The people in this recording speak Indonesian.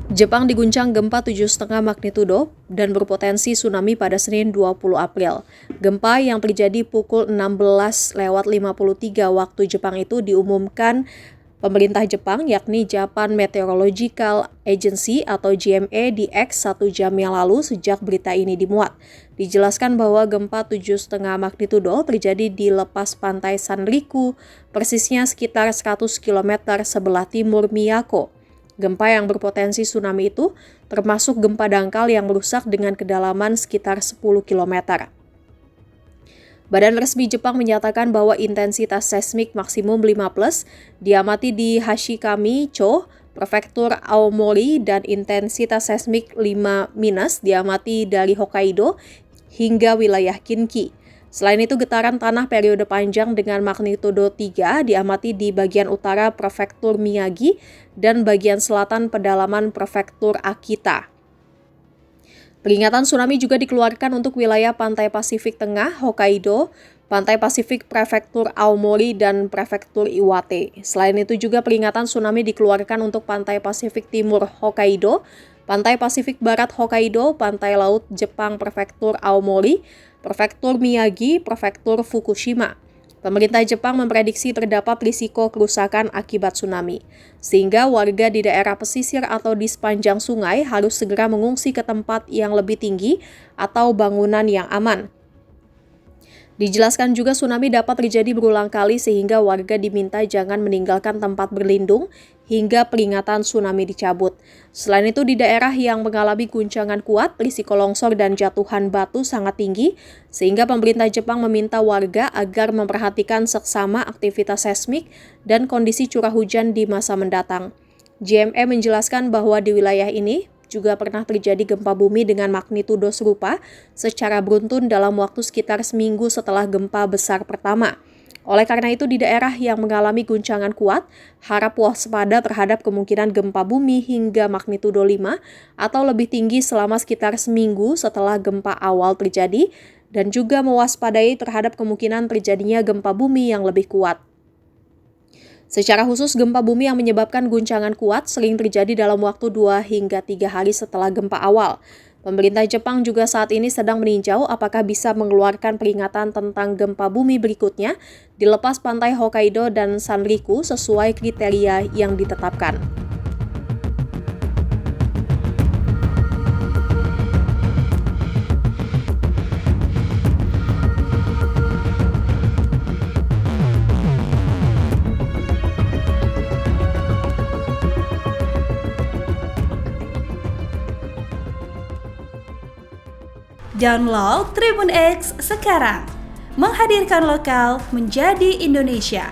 Jepang diguncang gempa 7,5 magnitudo dan berpotensi tsunami pada Senin 20 April. Gempa yang terjadi pukul 16:53 waktu Jepang itu diumumkan pemerintah Jepang, yakni Japan Meteorological Agency atau JMA di X 1 jam yang lalu sejak berita ini dimuat. Dijelaskan bahwa gempa 7,5 magnitudo terjadi di lepas pantai Sanriku, persisnya sekitar 100 km sebelah timur Miyako. Gempa yang berpotensi tsunami itu termasuk gempa dangkal yang merusak dengan kedalaman sekitar 10 km. Badan resmi Jepang menyatakan bahwa intensitas seismik maksimum 5+ diamati di Hashikami-cho, prefektur Aomori, dan intensitas seismik 5- diamati dari Hokkaido hingga wilayah Kinki. Selain itu, getaran tanah periode panjang dengan magnitudo 3 diamati di bagian utara prefektur Miyagi dan bagian selatan pedalaman prefektur Akita. Peringatan tsunami juga dikeluarkan untuk wilayah pantai Pasifik Tengah, Hokkaido, pantai Pasifik prefektur Aomori, dan prefektur Iwate. Selain itu juga peringatan tsunami dikeluarkan untuk pantai Pasifik Timur Hokkaido, pantai Pasifik Barat Hokkaido, pantai Laut Jepang prefektur Aomori, prefektur Miyagi, prefektur Fukushima. Pemerintah Jepang memprediksi terdapat risiko kerusakan akibat tsunami, sehingga warga di daerah pesisir atau di sepanjang sungai harus segera mengungsi ke tempat yang lebih tinggi atau bangunan yang aman. Dijelaskan juga tsunami dapat terjadi berulang kali sehingga warga diminta jangan meninggalkan tempat berlindung hingga peringatan tsunami dicabut. Selain itu, di daerah yang mengalami guncangan kuat, risiko longsor dan jatuhan batu sangat tinggi, sehingga pemerintah Jepang meminta warga agar memperhatikan seksama aktivitas seismik dan kondisi curah hujan di masa mendatang. JMA menjelaskan bahwa di wilayah ini juga pernah terjadi gempa bumi dengan magnitudo serupa secara beruntun dalam waktu sekitar seminggu setelah gempa besar pertama. Oleh karena itu, di daerah yang mengalami guncangan kuat, harap waspada terhadap kemungkinan gempa bumi hingga magnitudo 5 atau lebih tinggi selama sekitar seminggu setelah gempa awal terjadi, dan juga mewaspadai terhadap kemungkinan terjadinya gempa bumi yang lebih kuat. Secara khusus, gempa bumi yang menyebabkan guncangan kuat sering terjadi dalam waktu 2 hingga 3 hari setelah gempa awal. Pemerintah Jepang juga saat ini sedang meninjau apakah bisa mengeluarkan peringatan tentang gempa bumi berikutnya di lepas pantai Hokkaido dan Sanriku sesuai kriteria yang ditetapkan. Download Tribun X sekarang, menghadirkan lokal menjadi Indonesia.